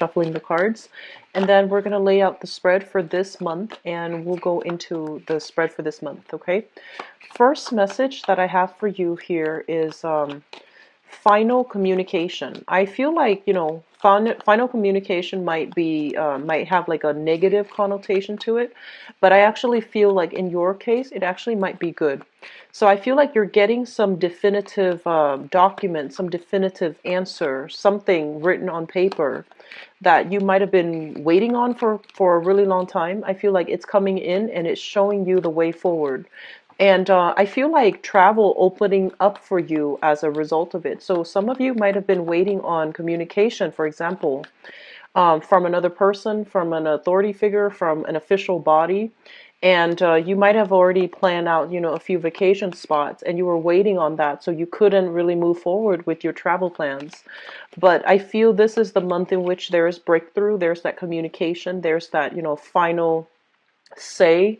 shuffling the cards, and then we're going to lay out the spread for this month, and we'll go into the spread for this month, okay? First message that I have for you here is final communication. I feel like, final communication might have like a negative connotation to it, but I actually feel like in your case, it actually might be good. So I feel like you're getting some definitive document, some definitive answer, something written on paper that you might have been waiting on for a really long time. I feel like it's coming in and it's showing you the way forward. And I feel like travel opening up for you as a result of it. So some of you might have been waiting on communication, for example, from another person, from an authority figure, from an official body. And you might have already planned out, a few vacation spots, and you were waiting on that, so you couldn't really move forward with your travel plans. But I feel this is the month in which there is breakthrough, there's that communication, there's that, final say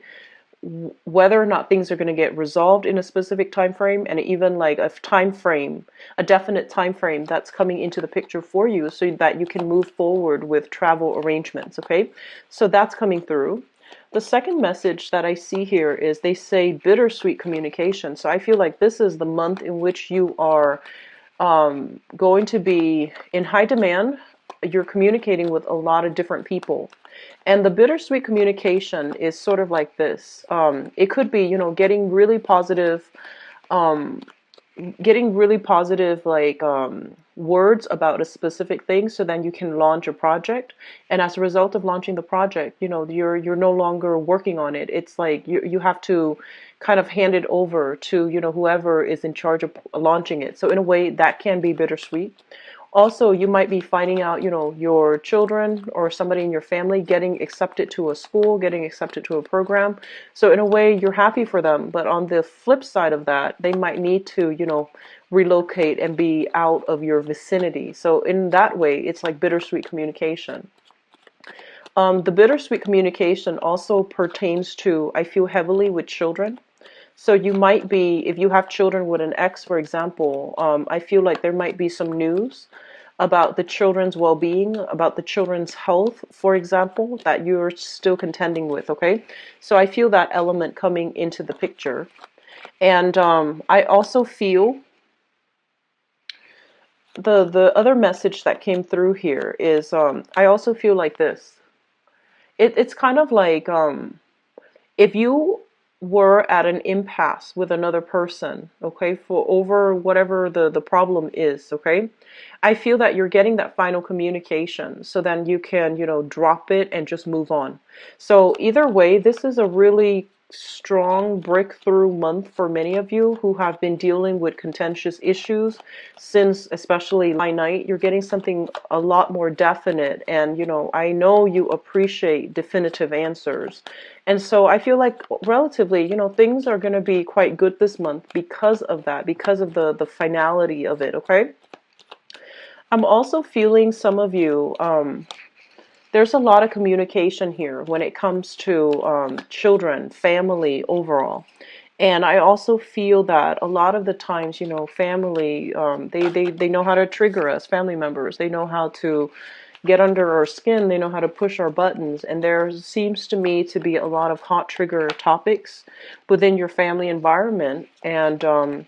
whether or not things are going to get resolved in a specific time frame, and even like a time frame, a definite time frame that's coming into the picture for you so that you can move forward with travel arrangements, okay? So that's coming through. The second message that I see here is they say bittersweet communication. So I feel like this is the month in which you are going to be in high demand. You're communicating with a lot of different people. And the bittersweet communication is sort of like this. It could be, um, getting really positive, like words about a specific thing, so then you can launch a project. And as a result of launching the project, you're no longer working on it. It's like you have to kind of hand it over to whoever is in charge of launching it. So in a way, that can be bittersweet. Also, you might be finding out, your children or somebody in your family getting accepted to a school, getting accepted to a program. So in a way, you're happy for them. But on the flip side of that, they might need to, relocate and be out of your vicinity. So in that way, it's like bittersweet communication. The bittersweet communication also pertains to, I feel, heavily with children. So you might be, if you have children with an ex, for example, I feel like there might be some news about the children's well-being, about the children's health, for example, that you're still contending with, okay? So I feel that element coming into the picture. And I also feel the other message that came through here is I also feel like this. It's kind of like if you were at an impasse with another person, okay, for over whatever the problem is, okay, I feel that you're getting that final communication, so then you can, drop it and just move on. So either way, this is a really strong breakthrough month for many of you who have been dealing with contentious issues since especially last night. You're getting something a lot more definite, and I know you appreciate definitive answers. And so I feel like relatively, things are going to be quite good this month because of that, because of the finality of it, okay? I'm also feeling some of you, there's a lot of communication here when it comes to children, family overall. And I also feel that a lot of the times, family, they know how to trigger us, family members. They know how to get under our skin. They know how to push our buttons. And there seems to me to be a lot of hot trigger topics within your family environment. And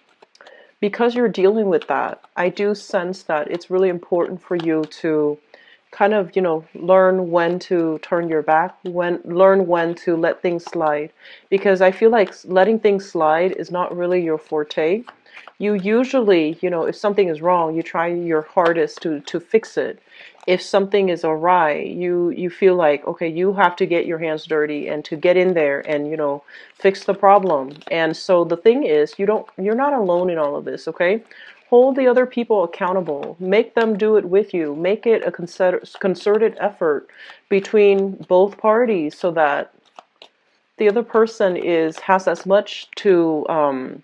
because you're dealing with that, I do sense that it's really important for you to kind of, learn when to turn your back, learn when to let things slide. Because I feel like letting things slide is not really your forte. You usually, if something is wrong, you try your hardest to fix it. If something is awry, you feel like, okay, you have to get your hands dirty and to get in there and, fix the problem. And so the thing is, you're not alone in all of this, okay? Hold the other people accountable. Make them do it with you. Make it a concerted effort between both parties so that the other person has as much has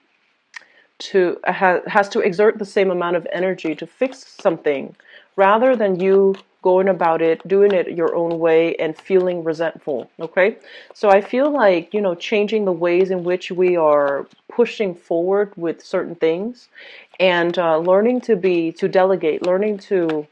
to exert the same amount of energy to fix something, rather than you going about it, doing it your own way and feeling resentful, okay? So I feel like, changing the ways in which we are pushing forward with certain things, and learning to delegate, learning to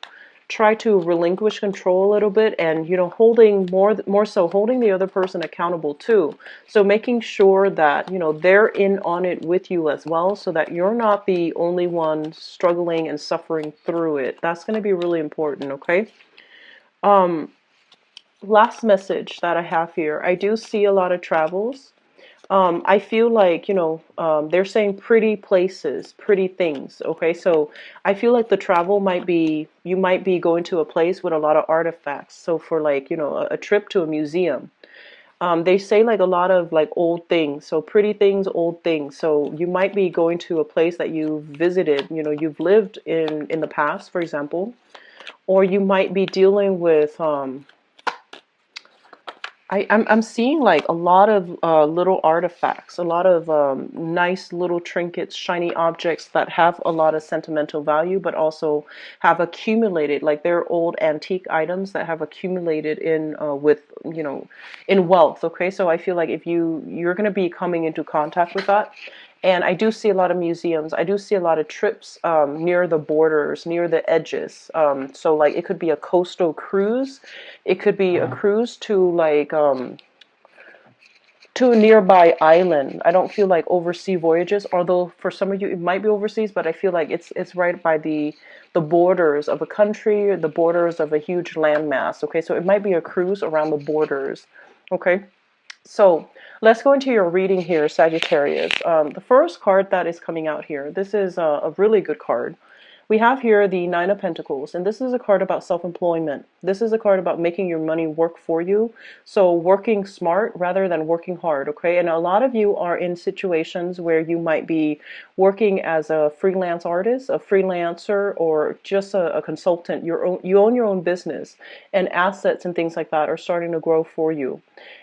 try to relinquish control a little bit, and holding more so holding the other person accountable too. So making sure that they're in on it with you as well, so that you're not the only one struggling and suffering through it. That's going to be really important. Okay. um Last message that I have here, I do see a lot of travels. I feel like, they're saying pretty places, pretty things. Okay, so I feel like the travel might be, you might be going to a place with a lot of artifacts. So for like, a trip to a museum, they say like a lot of like old things. So pretty things, old things. So you might be going to a place that you visited, you've lived in the past, for example, or you might be dealing with, I'm seeing like a lot of little artifacts, a lot of nice little trinkets, shiny objects that have a lot of sentimental value, but also have accumulated, like they're old antique items that have accumulated in with in wealth. Okay, so I feel like if you're going to be coming into contact with that. And I do see a lot of museums. I do see a lot of trips near the borders, near the edges. So like it could be a coastal cruise. It could be a cruise to a nearby island. I don't feel like overseas voyages, although for some of you it might be overseas, but I feel like it's right by the borders of a country, the borders of a huge landmass. Okay, so it might be a cruise around the borders. Okay. So let's go into your reading here, Sagittarius. The first card that is coming out here, this is a really good card. We have here the Nine of Pentacles, and this is a card about self-employment. This is a card about making your money work for you. So working smart rather than working hard, okay? And a lot of you are in situations where you might be working as a freelance artist, a freelancer, or just a consultant. You own your own business, and assets and things like that are starting to grow for you.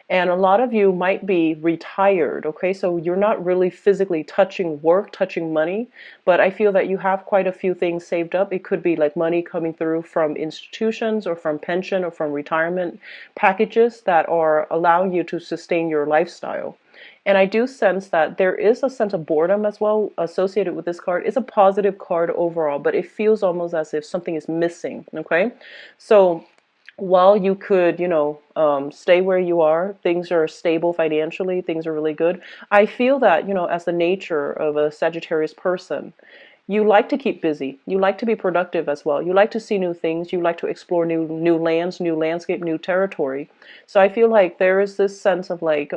And a lot of you might be retired, okay? So you're not really physically touching work, touching money, but I feel that you have quite a few things saved up. It could be like money coming through from institutions or from pension or from retirement packages that are allowing you to sustain your lifestyle. And I do sense that there is a sense of boredom as well associated with this card. It's a positive card overall, but it feels almost as if something is missing, okay? So while you could, stay where you are, things are stable financially, things are really good. I feel that, as the nature of a Sagittarius person, you like to keep busy. You like to be productive as well. You like to see new things. You like to explore new lands, new landscape, new territory. So I feel like there is this sense of like,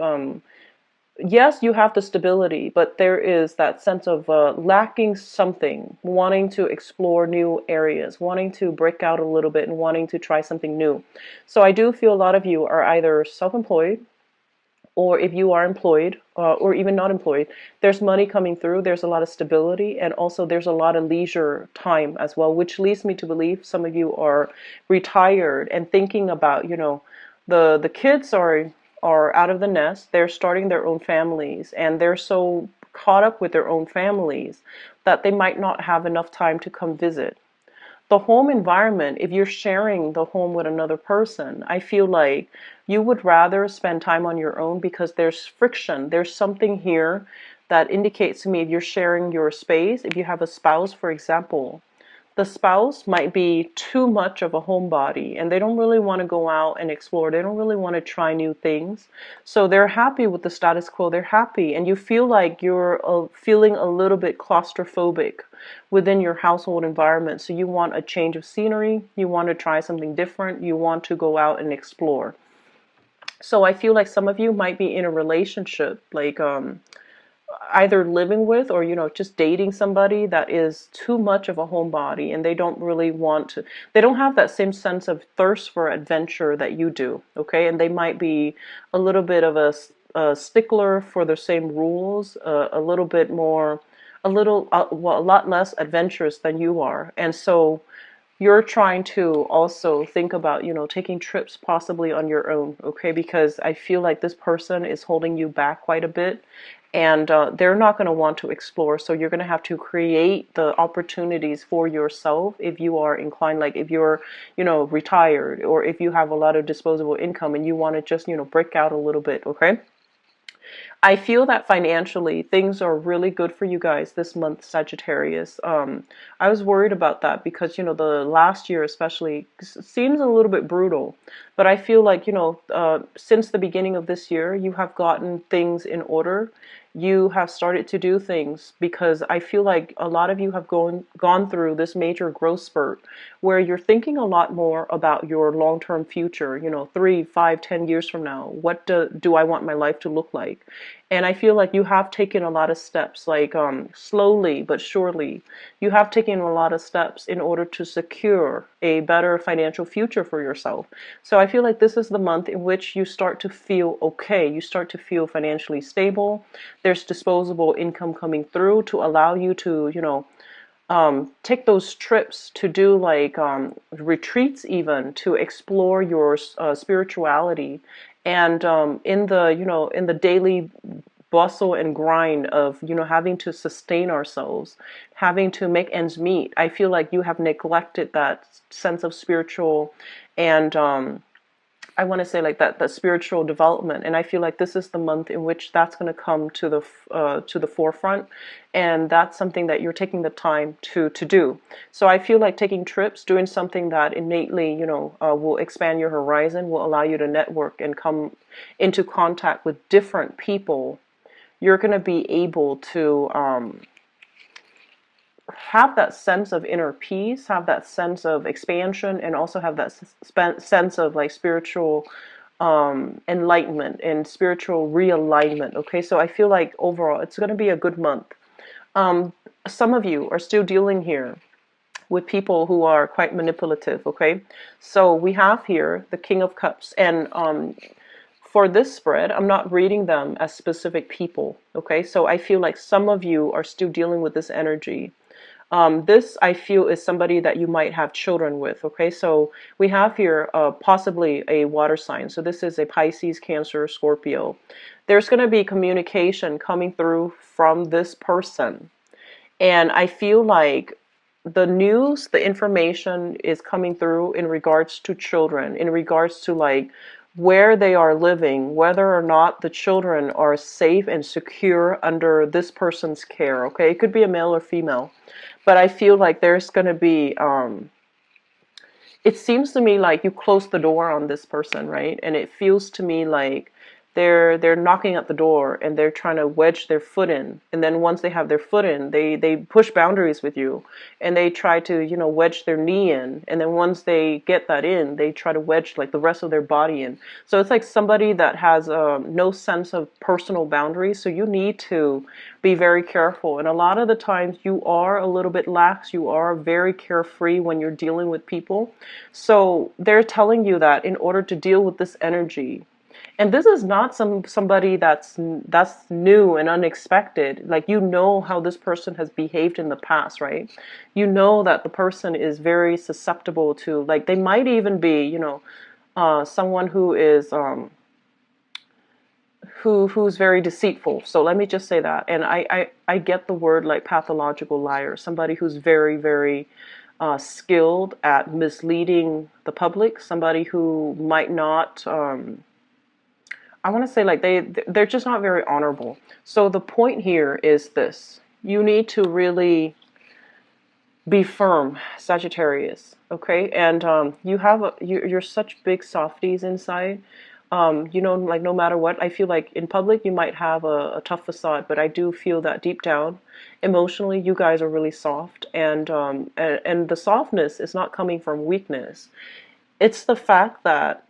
yes, you have the stability, but there is that sense of lacking something, wanting to explore new areas, wanting to break out a little bit and wanting to try something new. So I do feel a lot of you are either self-employed, or if you are employed, or even not employed, there's money coming through, there's a lot of stability, and also there's a lot of leisure time as well, which leads me to believe some of you are retired and thinking about, the kids are out of the nest, they're starting their own families, and they're so caught up with their own families that they might not have enough time to come visit. The home environment, if you're sharing the home with another person, I feel like you would rather spend time on your own because there's friction. There's something here that indicates to me if you're sharing your space, if you have a spouse, for example, the spouse might be too much of a homebody and they don't really want to go out and explore. They don't really want to try new things. So they're happy with the status quo. They're happy. And you feel like you're feeling a little bit claustrophobic within your household environment. So you want a change of scenery. You want to try something different. You want to go out and explore. So I feel like some of you might be in a relationship, like, either living with or just dating somebody that is too much of a homebody and they don't really want to, they don't have that same sense of thirst for adventure that you do, okay? And they might be a little bit of a stickler for the same rules, a little bit more, well, a lot less adventurous than you are. And so you're trying to also think about, taking trips possibly on your own, okay? Because I feel like this person is holding you back quite a bit, and they're not going to want to explore. So you're going to have to create the opportunities for yourself if you are inclined, like if you're, retired, or if you have a lot of disposable income and you want to just, break out a little bit, okay? I feel that financially things are really good for you guys this month, Sagittarius. I was worried about that because, the last year especially seems a little bit brutal. But I feel like, since the beginning of this year, you have gotten things in order. You have started to do things because I feel like a lot of you have gone through this major growth spurt where you're thinking a lot more about your long-term future, 3, 5, 10 years from now. What do I want my life to look like? And I feel like you have taken a lot of steps, like slowly but surely, you have taken a lot of steps in order to secure a better financial future for yourself. So I feel like this is the month in which you start to feel okay. You start to feel financially stable. There's disposable income coming through to allow you to, take those trips to do like retreats, even to explore your spirituality. And in the daily bustle and grind of having to sustain ourselves, having to make ends meet, I feel like you have neglected that sense of spiritual and I want to say like that spiritual development. And I feel like this is the month in which that's going to come to the forefront, and that's something that you're taking the time to do. So I feel like taking trips, doing something that innately will expand your horizon, will allow you to network and come into contact with different people. You're going to be able to have that sense of inner peace, have that sense of expansion, and also have that sense of like spiritual enlightenment and spiritual realignment. Okay, so I feel like overall it's going to be a good month. Some of you are still dealing here with people who are quite manipulative. Okay, so we have here the King of Cups, and for this spread, I'm not reading them as specific people. Okay, so I feel like some of you are still dealing with this energy. This, I feel, is somebody that you might have children with. Okay, so we have here possibly a water sign. So this is a Pisces, Cancer, Scorpio. There's going to be communication coming through from this person. And I feel like the news, the information is coming through in regards to children, in regards to like where they are living, whether or not the children are safe and secure under this person's care. Okay, it could be a male or female. But I feel like there's going to be, it seems to me like you close the door on this person, right? And it feels to me like they're knocking at the door and they're trying to wedge their foot in. And then once they have their foot in, they push boundaries with you and they try to, wedge their knee in. And then once they get that in, they try to wedge like the rest of their body in. So it's like somebody that has no sense of personal boundaries. So you need to be very careful. And a lot of the times you are a little bit lax. You are very carefree when you're dealing with people. So they're telling you that in order to deal with this energy, and this is not somebody that's new and unexpected. Like, how this person has behaved in the past, right? You know that the person is very susceptible to, like, they might even be, someone who is who's very deceitful. So let me just say that. And I get the word like pathological liar, somebody who's very, very skilled at misleading the public, somebody who might not I want to say like they're just not very honorable. So the point here is this: you need to really be firm, Sagittarius. Okay, and you're such big softies inside. Like no matter what, I feel like in public you might have a tough facade, but I do feel that deep down, emotionally, you guys are really soft, and the softness is not coming from weakness. It's the fact that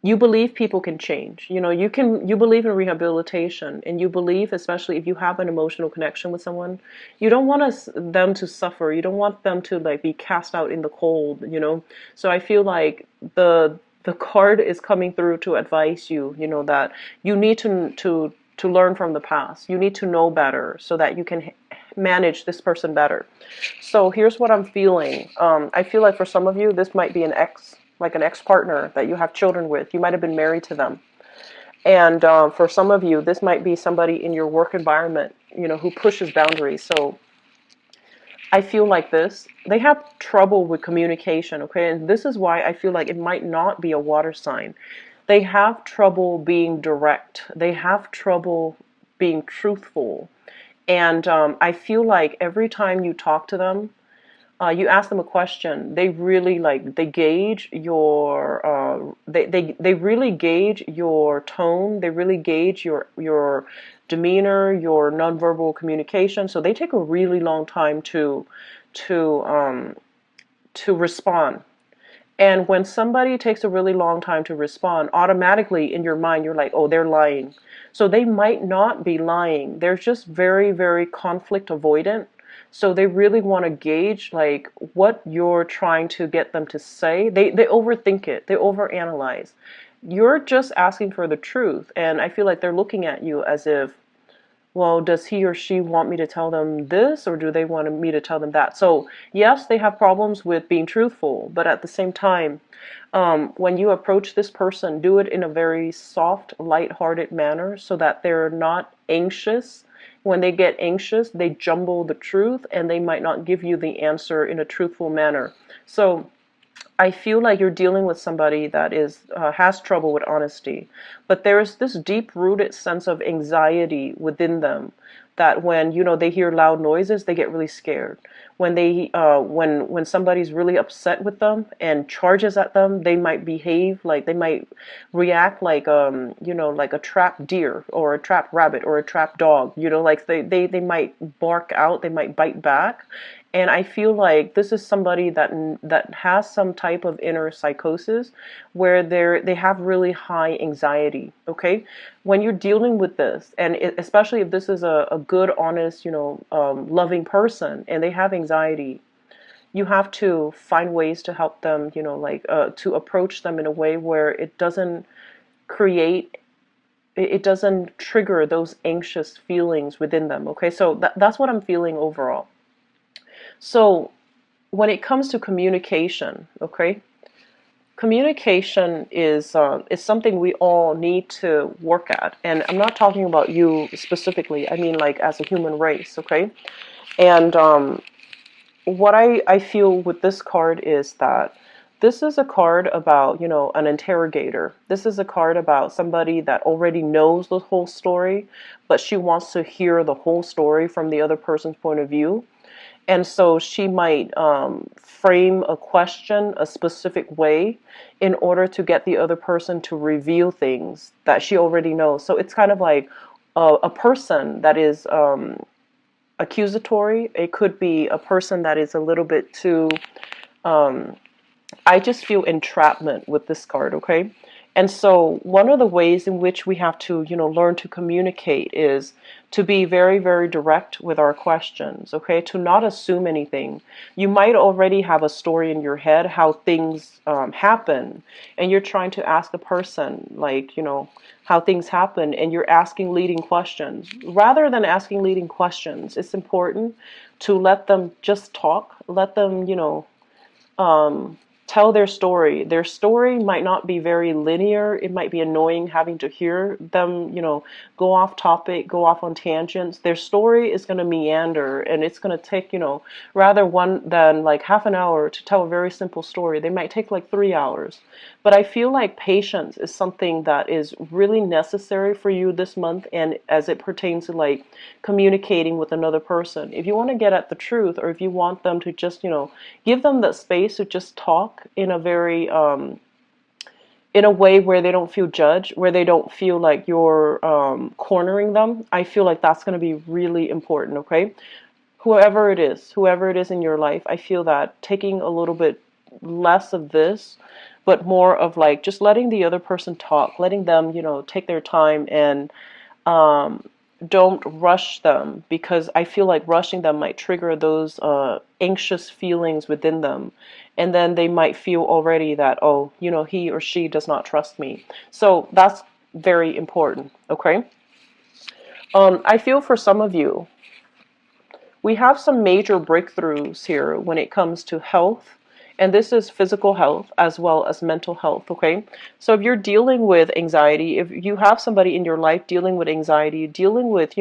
you believe people can change. You believe in rehabilitation, and you believe, especially if you have an emotional connection with someone, you don't want them to suffer. You don't want them to like be cast out in the cold. So I feel like the card is coming through to advise you, that you need to learn from the past. You need to know better so that you can manage this person better. So here's what I'm feeling. I feel like for some of you, this might be an ex-partner that you have children with. You might have been married to them. And for some of you, this might be somebody in your work environment, who pushes boundaries. So I feel like this. They have trouble with communication, okay? And this is why I feel like it might not be a water sign. they have trouble being direct. They have trouble being truthful. And I feel like every time you talk to them, you ask them a question, they really like they gauge your they really gauge your tone, they really gauge your demeanor, your nonverbal communication. So they take a really long time to to respond. And when somebody takes a really long time to respond, automatically in your mind, you're like, oh, they're lying. So they might not be lying. They're just very, very conflict avoidant. So they really want to gauge like what you're trying to get them to say. They overthink it. They overanalyze. You're just asking for the truth. And I feel like they're looking at you as if, well, does he or she want me to tell them this, or do they want me to tell them that? So yes, they have problems with being truthful, but at the same time, when you approach this person, do it in a very soft, light-hearted manner so that they're not anxious. When they get anxious, they jumble the truth and they might not give you the answer in a truthful manner. So I feel like you're dealing with somebody that is has trouble with honesty, but there is this deep-rooted sense of anxiety within them that when they hear loud noises, they get really scared. When when somebody's really upset with them and charges at them, they might behave like they might react like like a trapped deer or a trapped rabbit or a trapped dog. Like they might bark out, they might bite back. And I feel like this is somebody that has some type of inner psychosis where they have really high anxiety. Okay, when you're dealing with this, and especially if this is a good, honest, loving person, and they have anxiety, you have to find ways to help them. To approach them in a way where it doesn't create. It doesn't trigger those anxious feelings within them. Okay, so that's what I'm feeling overall. So when it comes to communication, okay, communication is something we all need to work at, and I'm not talking about you specifically. I mean, like as a human race, okay. And what I feel with this card is that this is a card about an interrogator. This is a card about somebody that already knows the whole story, but she wants to hear the whole story from the other person's point of view. And so she might frame a question a specific way in order to get the other person to reveal things that she already knows. So it's kind of like a person that is accusatory. It could be a person that is a little bit too I just feel entrapment with this card, okay? And so one of the ways in which we have to, learn to communicate is to be very, very direct with our questions, okay? To not assume anything. You might already have a story in your head how things happen, and you're trying to ask a person, like, how things happen, and you're asking leading questions. Rather than asking leading questions, it's important to let them just talk, let them, tell their story. Their story might not be very linear. It might be annoying having to hear them, go off topic, go off on tangents. Their story is going to meander, and it's going to take, rather one than like half an hour to tell a very simple story. They might take like 3 hours. But I feel like patience is something that is really necessary for you this month, and as it pertains to like communicating with another person. If you want to get at the truth, or if you want them to just, give them that space to just talk in a very in a way where they don't feel judged, where they don't feel like you're cornering them. I feel like that's going to be really important. Okay, whoever it is in your life, I feel that taking a little bit less of this, but more of like just letting the other person talk, letting them take their time, and don't rush them, because I feel like rushing them might trigger those anxious feelings within them. And then they might feel already that, oh, he or she does not trust me. So that's very important, okay? I feel for some of you, we have some major breakthroughs here when it comes to health. And this is physical health as well as mental health, okay? So if you're dealing with anxiety, if you have somebody in your life dealing with anxiety, dealing with,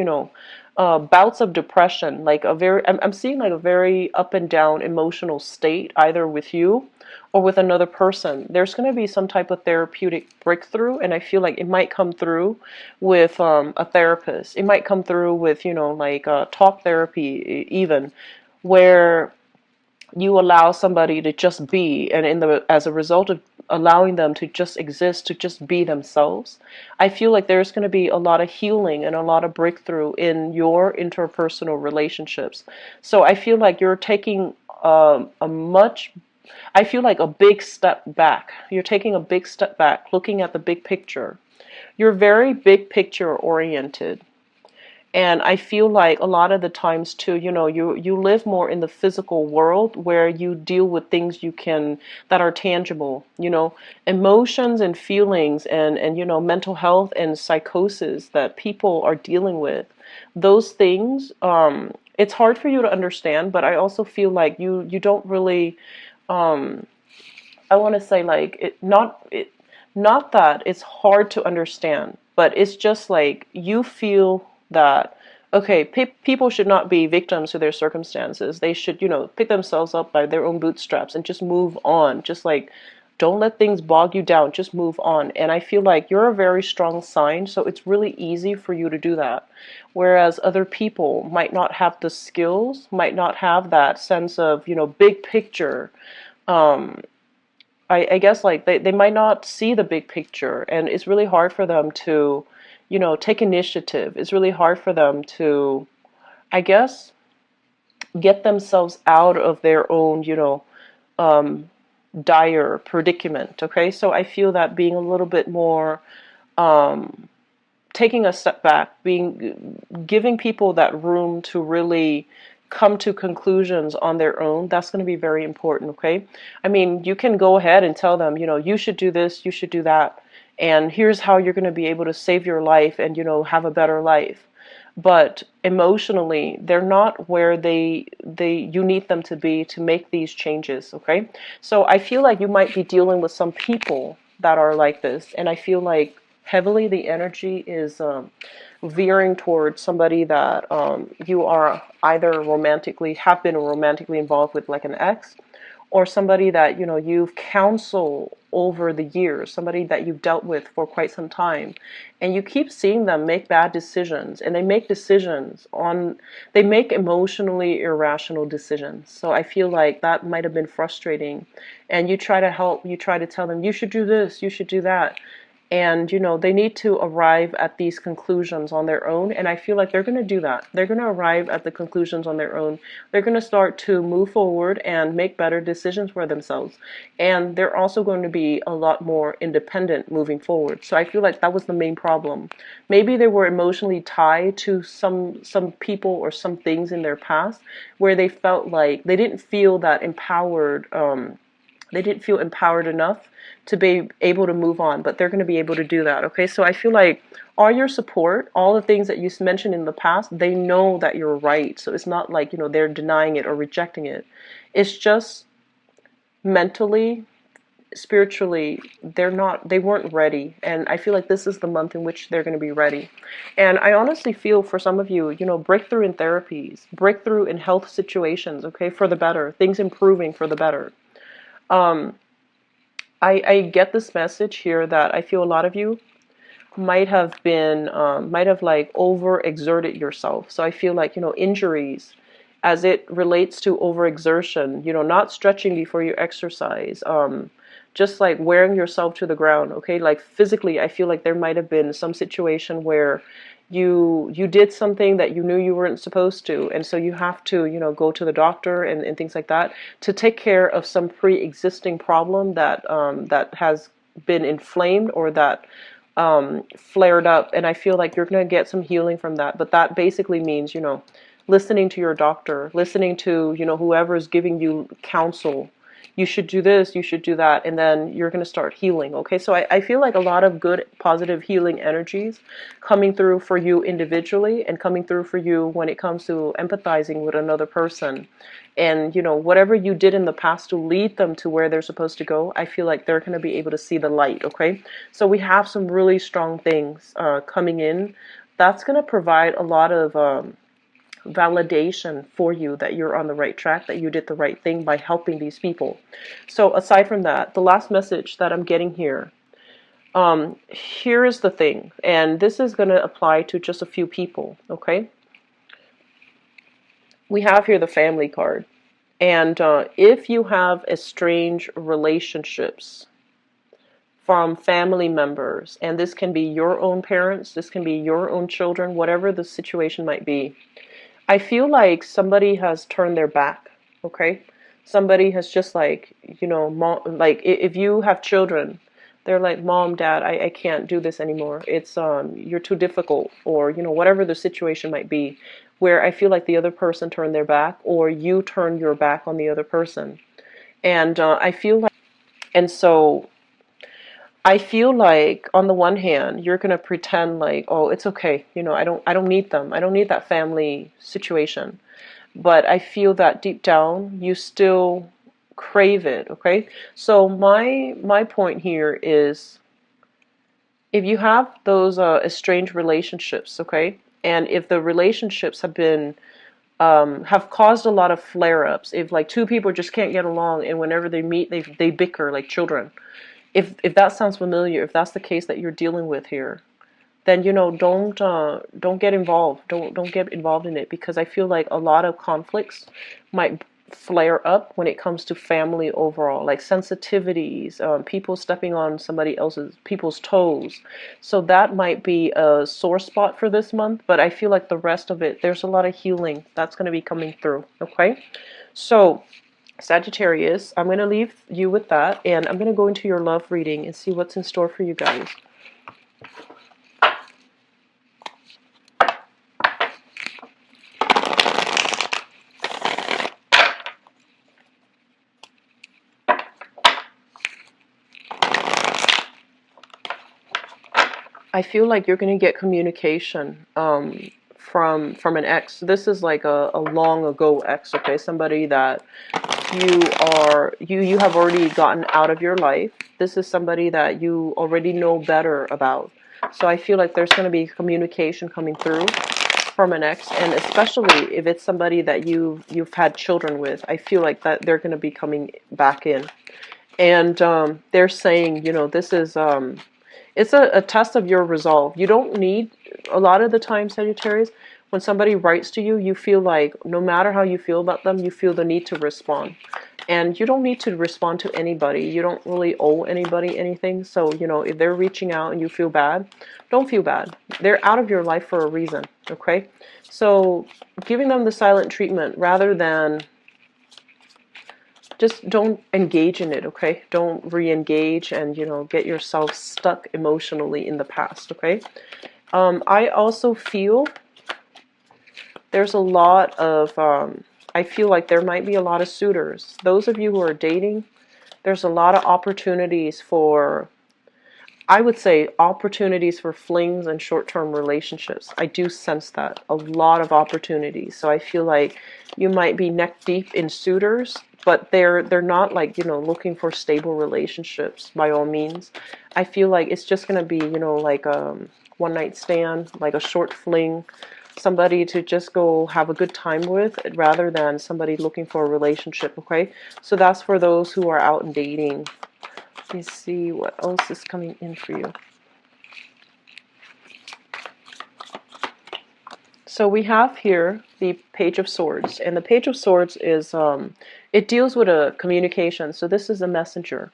bouts of depression, like I'm seeing like a very up and down emotional state, either with you or with another person, there's going to be some type of therapeutic breakthrough. And I feel like it might come through with a therapist. It might come through with, like talk therapy, even, where you allow somebody to just be, and as a result of allowing them to just exist, to just be themselves, I feel like there's going to be a lot of healing and a lot of breakthrough in your interpersonal relationships. So I feel like you're taking I feel like a big step back. You're taking a big step back, looking at the big picture. You're very big picture oriented. And I feel like a lot of the times too, you live more in the physical world where you deal with things that are tangible, emotions and feelings and mental health and psychosis that people are dealing with. Those things, it's hard for you to understand, but I also feel like you don't really, I want to say, like, not that it's hard to understand, but it's just like you feel that, okay, people should not be victims to their circumstances. They should, pick themselves up by their own bootstraps and just move on. Just like, don't let things bog you down. Just move on. And I feel like you're a very strong sign, so it's really easy for you to do that. Whereas other people might not have the skills, might not have that sense of, big picture. I guess, like, they might not see the big picture, and it's really hard for them to, take initiative. It's really hard for them to, I guess, get themselves out of their own, dire predicament. Okay, so I feel that being a little bit more, taking a step back, giving people that room to really come to conclusions on their own, that's going to be very important. Okay, I mean, you can go ahead and tell them, you should do this, you should do that, and here's how you're going to be able to save your life and, have a better life. But emotionally, they're not where you need them to be to make these changes. Okay, so I feel like you might be dealing with some people that are like this, and I feel like heavily the energy is veering towards somebody that you are either have been romantically involved with, like an ex, or somebody that you've counseled over the years, somebody that you've dealt with for quite some time, and you keep seeing them make bad decisions, and they make emotionally irrational decisions. So I feel like that might have been frustrating, and you try to help, you try to tell them, you should do this, you should do that, and they need to arrive at these conclusions on their own. And I feel like they're going to do that. They're going to arrive at the conclusions on their own. They're going to start to move forward and make better decisions for themselves. And they're also going to be a lot more independent moving forward. So I feel like that was the main problem. Maybe they were emotionally tied to some people or some things in their past where they felt like they didn't feel that empowered. They didn't feel empowered enough to be able to move on, but they're going to be able to do that. Okay, so I feel like all your support, all the things that you mentioned in the past, they know that you're right. So it's not like, they're denying it or rejecting it. It's just mentally, spiritually, they weren't ready. And I feel like this is the month in which they're going to be ready. And I honestly feel for some of you, breakthrough in therapies, breakthrough in health situations, okay, for the better, things improving for the better. I get this message here that I feel a lot of you might have like overexerted yourself. So I feel like, injuries as it relates to overexertion, not stretching before you exercise, just like wearing yourself to the ground. Okay, like physically, I feel like there might have been some situation where you did something that you knew you weren't supposed to, and so you have to go to the doctor and things like that to take care of some pre-existing problem that that has been inflamed or that flared up. And I feel like you're going to get some healing from that. But that basically means listening to your doctor, listening to whoever is giving you counsel. You should do this, you should do that, and then you're going to start healing. Okay, so I feel like a lot of good, positive healing energies coming through for you individually and coming through for you when it comes to empathizing with another person. And, whatever you did in the past to lead them to where they're supposed to go, I feel like they're going to be able to see the light, okay? So we have some really strong things coming in. That's going to provide a lot of validation for you that you're on the right track, that you did the right thing by helping these people. So aside from that, the last message that I'm getting here, here is the thing, and this is going to apply to just a few people, okay? We have here the family card. And if you have estranged relationships from family members, and this can be your own parents, this can be your own children, whatever the situation might be, I feel like somebody has turned their back, okay? Somebody has just like, you know, mom, like if you have children, they're like, Mom, Dad, I can't do this anymore. It's you're too difficult, or you know, whatever the situation might be, where I feel like the other person turned their back, or you turned your back on the other person, and I feel like, and so I feel like on the one hand, you're gonna pretend like, oh, it's okay, you know, I don't need them, I don't need that family situation, but I feel that deep down you still crave it, okay? So my point here is, if you have those estranged relationships, okay, and if the relationships have caused a lot of flare-ups, if like two people just can't get along and whenever they meet they bicker like children, if that sounds familiar, if that's the case that you're dealing with here, then you know, don't get involved. Don't get involved in it, because I feel like a lot of conflicts might flare up when it comes to family overall, like sensitivities, people stepping on people's toes. So that might be a sore spot for this month, but I feel like the rest of it, there's a lot of healing that's going to be coming through. Okay, so Sagittarius, I'm going to leave you with that, and I'm going to go into your love reading and see what's in store for you guys. I feel like you're going to get communication from an ex. This is like a long ago ex, okay? Somebody that you have already gotten out of your life. This is somebody that you already know better about. So I feel like there's going to be communication coming through from an ex, and especially if it's somebody that you've had children with. I feel like that they're going to be coming back in, and they're saying, you know, this is it's a test of your resolve. You don't need, a lot of the time, Sagittarius, when somebody writes to you, you feel like no matter how you feel about them, you feel the need to respond. And you don't need to respond to anybody. You don't really owe anybody anything. So, you know, if they're reaching out and you feel bad, don't feel bad. They're out of your life for a reason, okay? So giving them the silent treatment rather than, just don't engage in it, okay? Don't re-engage and, you know, get yourself stuck emotionally in the past, okay? I also feel there's a lot of, I feel like there might be a lot of suitors. Those of you who are dating, there's a lot of opportunities for, I would say, opportunities for flings and short-term relationships. I do sense that. A lot of opportunities. So I feel like you might be neck deep in suitors, but they're not like, you know, looking for stable relationships by all means. I feel like it's just going to be, you know, like a one-night stand, like a short fling, somebody to just go have a good time with, rather than somebody looking for a relationship, okay? So that's for those who are out and dating. Let me see what else is coming in for you. So we have here the Page of Swords, and the Page of Swords is, it deals with a communication. So this is a messenger.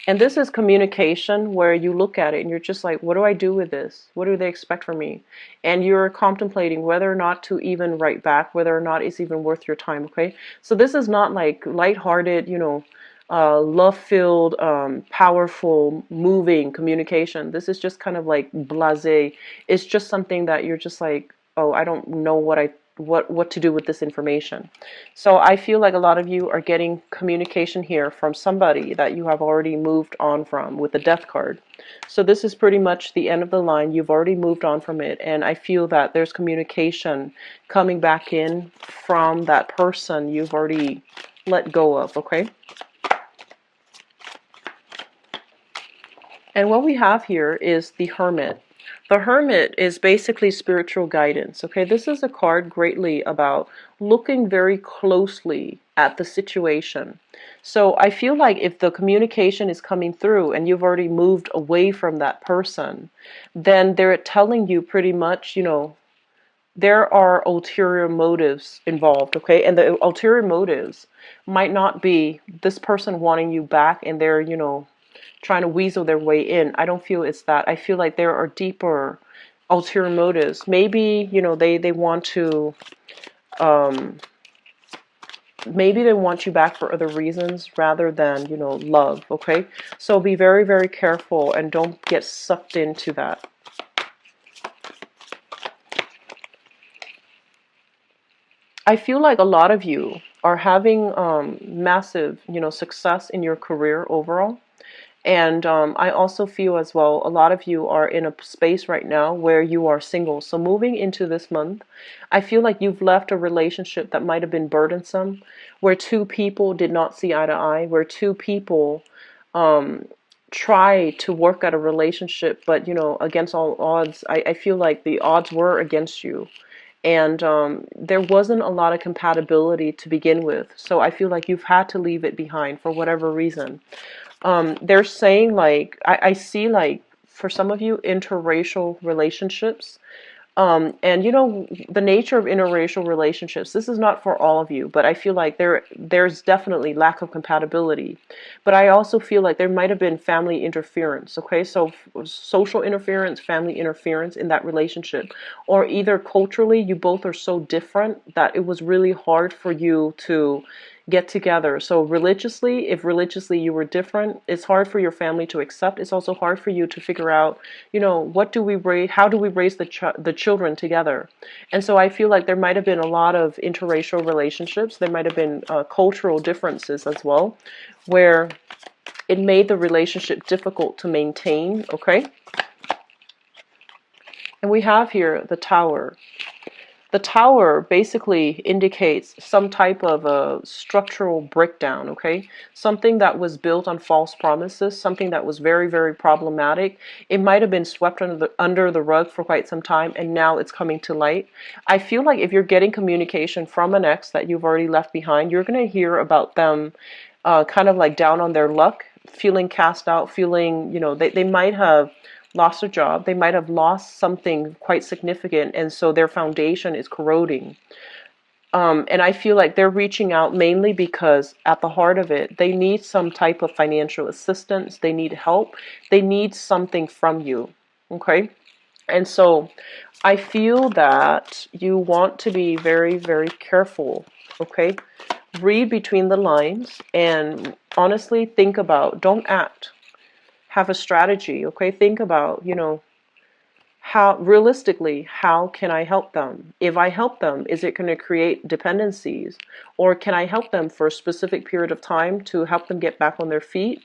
And this is communication where you look at it and you're just like, what do I do with this? What do they expect from me? And you're contemplating whether or not to even write back, whether or not it's even worth your time, okay? So this is not like lighthearted, you know, love-filled, powerful, moving communication. This is just kind of like blasé. It's just something that you're just like, oh, I don't know what to do with this information. So I feel like a lot of you are getting communication here from somebody that you have already moved on from with the Death card. So this is pretty much the end of the line. You've already moved on from it, and I feel that there's communication coming back in from that person you've already let go of, okay? And what we have here is the Hermit. The Hermit is basically spiritual guidance. Okay, this is a card greatly about looking very closely at the situation. So I feel like if the communication is coming through and you've already moved away from that person, then they're telling you pretty much, there are ulterior motives involved, okay? And the ulterior motives might not be this person wanting you back and they're, trying to weasel their way in. I don't feel it's that. I feel like there are deeper ulterior motives. Maybe, they want to, um, maybe they want you back for other reasons rather than, love, okay? So be very, very careful and don't get sucked into that. I feel like a lot of you are having massive, success in your career overall. And I also feel as well, a lot of you are in a space right now where you are single. So moving into this month, I feel like you've left a relationship that might have been burdensome, where two people did not see eye to eye, where two people try to work at a relationship, but, against all odds, I feel like the odds were against you. And there wasn't a lot of compatibility to begin with. So I feel like you've had to leave it behind for whatever reason. They're saying like, I see like for some of you interracial relationships. And the nature of interracial relationships, this is not for all of you, but I feel like there's definitely lack of compatibility. But I also feel like there might have been family interference, okay? So social interference, family interference in that relationship. Or either culturally, you both are so different that it was really hard for you to get together. So religiously, if religiously you were different, it's hard for your family to accept. It's also hard for you to figure out, what do we raise, how do we raise the children together? And so I feel like there might have been a lot of interracial relationships. There might have been cultural differences as well, where it made the relationship difficult to maintain, okay? And we have here the Tower. The Tower basically indicates some type of a structural breakdown, okay? Something that was built on false promises, something that was very, very problematic. It might have been swept under the rug for quite some time, and now it's coming to light. I feel like if you're getting communication from an ex that you've already left behind, you're going to hear about them kind of like down on their luck, feeling cast out, feeling, they might have lost a job, they might have lost something quite significant, and so their foundation is corroding. And I feel like they're reaching out mainly because at the heart of it, they need some type of financial assistance, they need help, they need something from you, okay? And so I feel that you want to be very, very careful, okay? Read between the lines and honestly think about, don't act. Have a strategy, okay? Think about, how realistically, how can I help them? If I help them, is it going to create dependencies? Or can I help them for a specific period of time to help them get back on their feet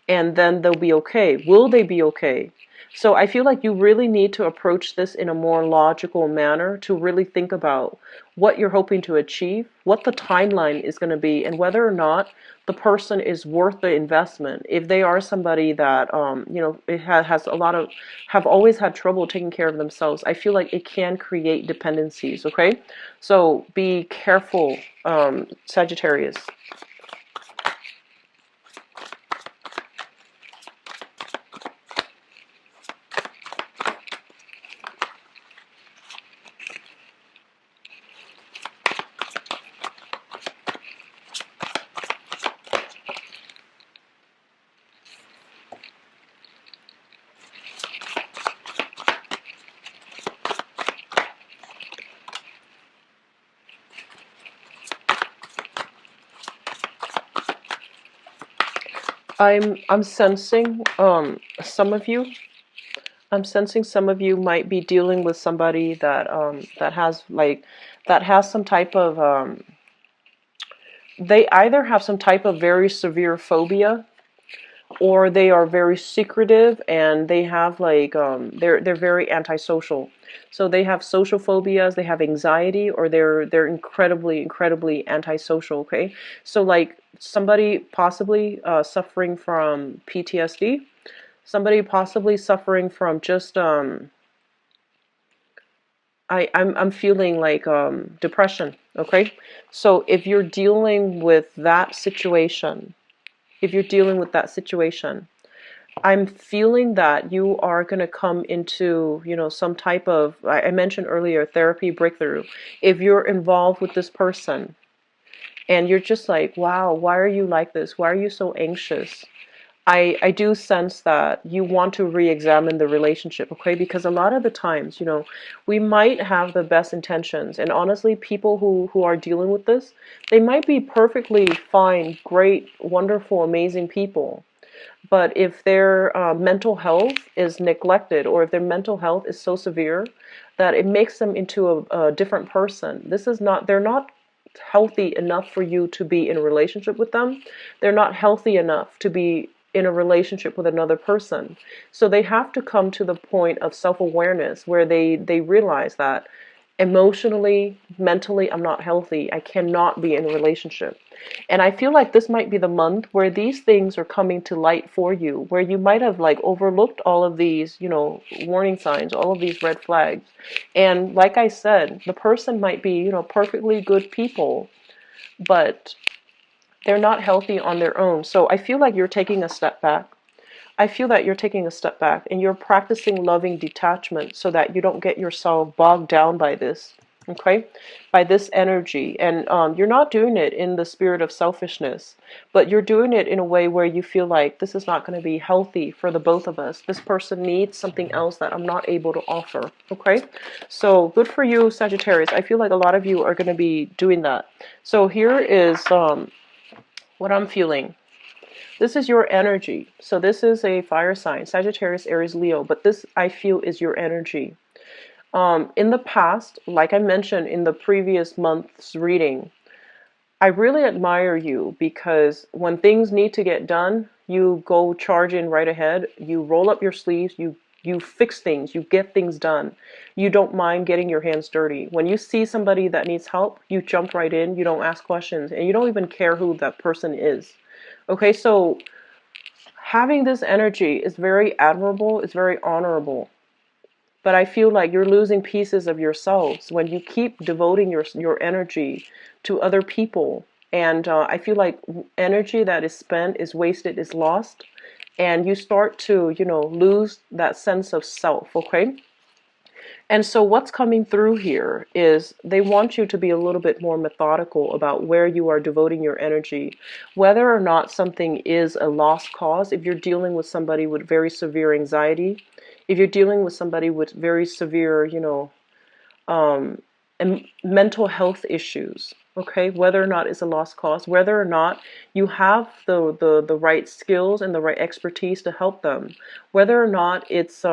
and then they'll be okay? Will they be okay? So I feel like you really need to approach this in a more logical manner to really think about what you're hoping to achieve, what the timeline is going to be, and whether or not the person is worth the investment. If they are somebody that, it has a lot of, have always had trouble taking care of themselves, I feel like it can create dependencies, okay? So be careful, Sagittarius. I'm sensing some of you. I'm sensing some of you might be dealing with somebody that has some type of they either have some type of very severe phobia, or they are very secretive and they have like they're very antisocial. So they have social phobias, they have anxiety, or they're incredibly antisocial, okay? So like somebody possibly suffering from PTSD, somebody possibly suffering from just I'm feeling like depression. Okay, so if you're dealing with that situation, if you're dealing with that situation, I'm feeling that you are going to come into, some type of, I mentioned earlier, therapy breakthrough. If you're involved with this person and you're just like, wow, why are you like this? Why are you so anxious? I do sense that you want to re-examine the relationship, okay? Because a lot of the times, we might have the best intentions. And honestly, people who are dealing with this, they might be perfectly fine, great, wonderful, amazing people. But if their mental health is neglected, or if their mental health is so severe that it makes them into a different person, they're not healthy enough for you to be in a relationship with them. They're not healthy enough to be in a relationship with another person. So they have to come to the point of self-awareness where they realize that emotionally, mentally, I'm not healthy. I cannot be in a relationship. And I feel like this might be the month where these things are coming to light for you, where you might have like overlooked all of these, warning signs, all of these red flags. And like I said, the person might be, perfectly good people, but they're not healthy on their own. So I feel like you're taking a step back. I feel that you're taking a step back and you're practicing loving detachment so that you don't get yourself bogged down by this, okay? By this energy. And you're not doing it in the spirit of selfishness, but you're doing it in a way where you feel like this is not going to be healthy for the both of us. This person needs something else that I'm not able to offer, okay? So good for you, Sagittarius. I feel like a lot of you are going to be doing that. So here is what I'm feeling. This is your energy. So this is a fire sign, Sagittarius, Aries, Leo, but this I feel is your energy. In the past, like I mentioned in the previous month's reading, I really admire you because when things need to get done, you go charge in right ahead. You roll up your sleeves, you fix things, you get things done. You don't mind getting your hands dirty. When you see somebody that needs help, you jump right in, you don't ask questions, and you don't even care who that person is. Okay, so having this energy is very admirable, it's very honorable. But I feel like you're losing pieces of yourselves when you keep devoting your energy to other people. And I feel like energy that is spent is wasted, is lost. And you start to, lose that sense of self, okay? And so what's coming through here is they want you to be a little bit more methodical about where you are devoting your energy, whether or not something is a lost cause. If you're dealing with somebody with very severe anxiety, if you're dealing with somebody with very severe, um, and mental health issues, okay, whether or not it's a lost cause, whether or not you have the right skills and the right expertise to help them, whether or not it's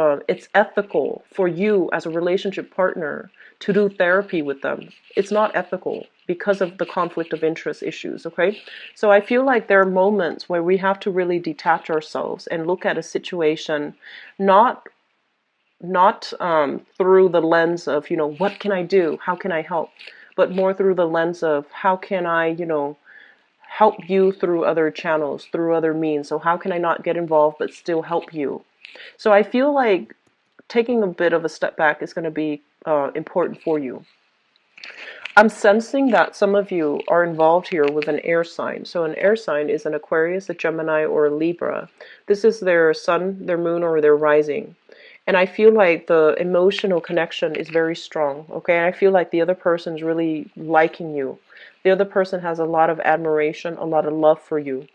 ethical for you as a relationship partner to do therapy with them. It's not ethical because of the conflict of interest issues, okay? So I feel like there are moments where we have to really detach ourselves and look at a situation not through the lens of, what can I do? How can I help? But more through the lens of how can I, help you through other channels, through other means. So how can I not get involved but still help you? So I feel like taking a bit of a step back is going to be important for you. I'm sensing that some of you are involved here with an air sign. So an air sign is an Aquarius, a Gemini, or a Libra. This is their sun, their moon, or their rising. And I feel like the emotional connection is very strong, okay? And I feel like the other person's really liking you. The other person has a lot of admiration, a lot of love for you.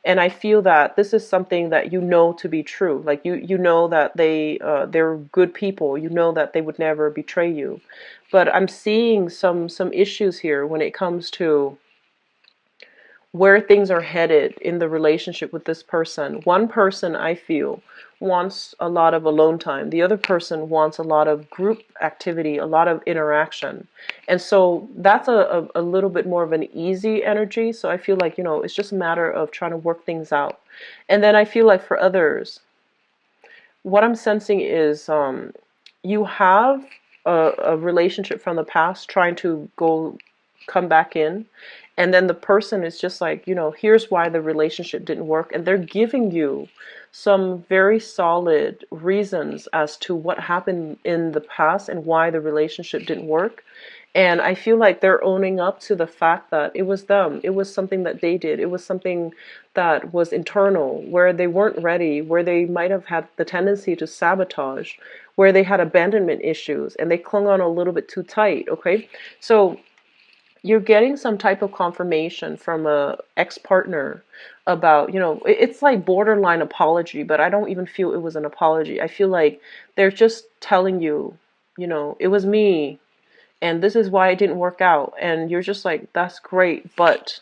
And I feel that this is something that you know to be true. Like you know that they're good people. You know that they would never betray you. But I'm seeing some issues here when it comes to where things are headed in the relationship with this person. One person, I feel, wants a lot of alone time. The other person wants a lot of group activity, a lot of interaction. And so that's a little bit more of an easy energy. So I feel like, it's just a matter of trying to work things out. And then I feel like for others, what I'm sensing is you have a relationship from the past trying to come back in, and then the person is just like, here's why the relationship didn't work, and they're giving you some very solid reasons as to what happened in the past and why the relationship didn't work. And I feel like they're owning up to the fact that it was them. It was something that they did. It was something that was internal, where they weren't ready, where they might have had the tendency to sabotage, where they had abandonment issues and they clung on a little bit too tight. Okay. So you're getting some type of confirmation from a ex-partner about, it's like borderline apology, but I don't even feel it was an apology. I feel like they're just telling you, it was me and this is why it didn't work out. And you're just like, that's great, but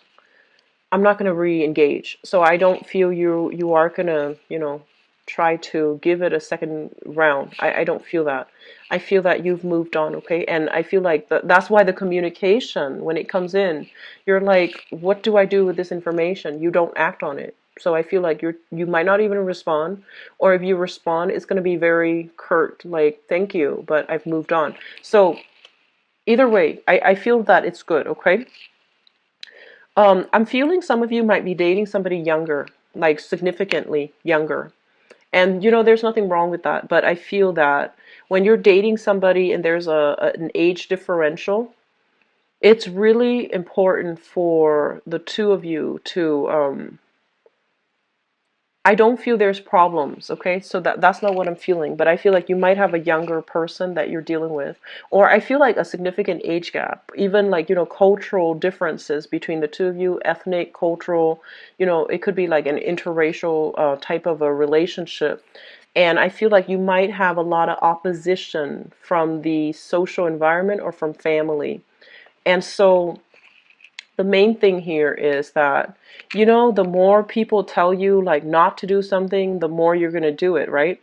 I'm not going to re-engage. So I don't feel you are going to, try to give it a second round. I don't feel that. I feel that you've moved on, okay? And I feel like that's why the communication, when it comes in, you're like, what do I do with this information? You don't act on it. So I feel like you might not even respond, or if you respond, it's going to be very curt, like, thank you, but I've moved on. So either way, I feel that it's good, okay? I'm feeling some of you might be dating somebody younger, like significantly younger. And there's nothing wrong with that. But I feel that when you're dating somebody and there's an age differential, it's really important for the two of you to I don't feel there's problems, okay? So that's not what I'm feeling, but I feel like you might have a younger person that you're dealing with, or I feel like a significant age gap, even like, cultural differences between the two of you, ethnic, cultural, it could be like an interracial type of a relationship. And I feel like you might have a lot of opposition from the social environment or from family. And so the main thing here is that, the more people tell you like not to do something, the more you're going to do it, right?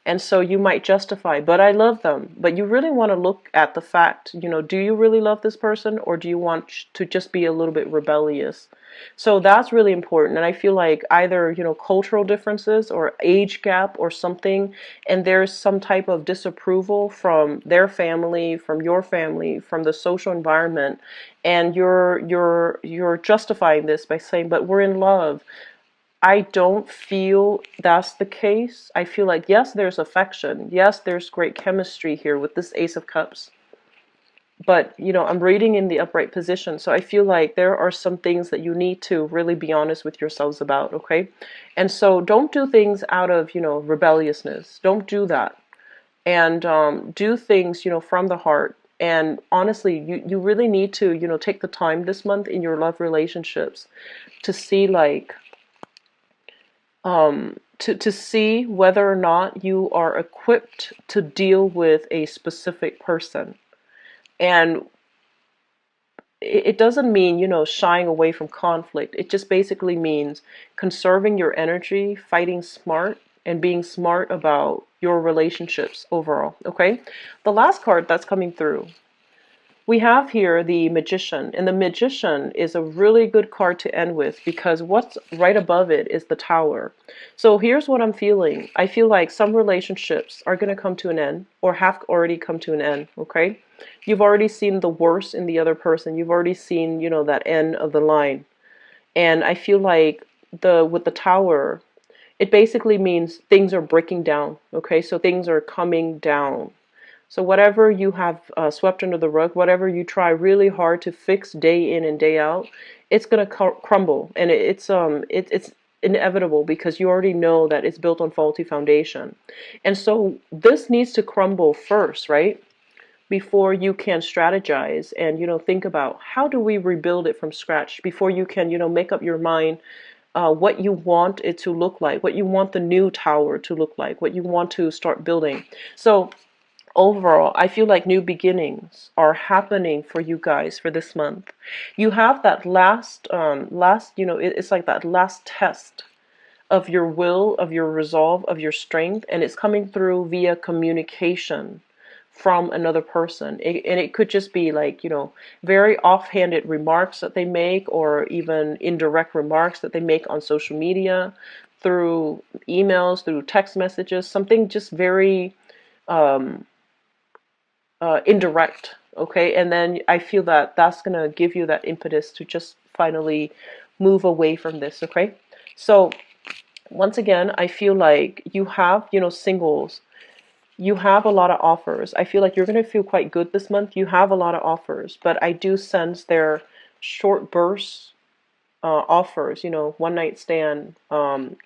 And so you might justify, but I love them. But you really want to look at the fact, do you really love this person, or do you want to just be a little bit rebellious? So that's really important. And I feel like either, cultural differences or age gap or something, and there's some type of disapproval from their family, from your family, from the social environment, and you're justifying this by saying, but we're in love. I don't feel that's the case. I feel like, yes, there's affection. Yes, there's great chemistry here with this Ace of Cups. But, I'm reading in the upright position. So I feel like there are some things that you need to really be honest with yourselves about, okay? And so don't do things out of, rebelliousness. Don't do that. And do things, from the heart. And honestly, you really need to, take the time this month in your love relationships to see like, to see whether or not you are equipped to deal with a specific person. And it doesn't mean, shying away from conflict. It just basically means conserving your energy, fighting smart, and being smart about your relationships overall, okay? The last card that's coming through, we have here the Magician, and the Magician is a really good card to end with because what's right above it is the Tower. So here's what I'm feeling. I feel like some relationships are going to come to an end or have already come to an end, okay? You've already seen the worst in the other person. You've already seen, that end of the line. And I feel like with the Tower, it basically means things are breaking down, okay? So things are coming down. So whatever you have swept under the rug, whatever you try really hard to fix day in and day out, it's going to crumble, and it's inevitable because you already know that it's built on faulty foundation. And so this needs to crumble first, right? Before you can strategize and think about how do we rebuild it from scratch before you can make up your mind what you want it to look like, what you want the new tower to look like, what you want to start building. So overall, I feel like new beginnings are happening for you guys for this month. You have that it's like that last test of your will, of your resolve, of your strength, and it's coming through via communication from another person. And it could just be like, very offhanded remarks that they make, or even indirect remarks that they make on social media, through emails, through text messages, something just very indirect, okay? And then I feel that that's going to give you that impetus to just finally move away from this, okay? So once again, I feel like you have, singles, you have a lot of offers. I feel like you're going to feel quite good this month. You have a lot of offers, but I do sense they're short bursts, offers, one night stand,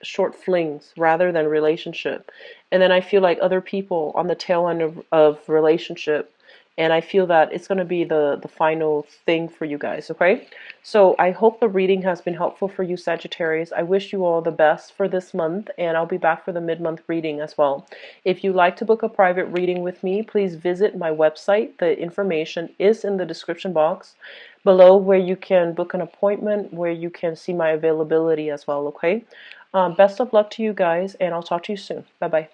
short flings rather than relationship. And then I feel like other people on the tail end of relationship. And I feel that it's going to be the final thing for you guys, okay? So I hope the reading has been helpful for you, Sagittarius. I wish you all the best for this month, and I'll be back for the mid-month reading as well. If you'd like to book a private reading with me, please visit my website. The information is in the description box below, where you can book an appointment, where you can see my availability as well, okay? Best of luck to you guys, and I'll talk to you soon. Bye-bye.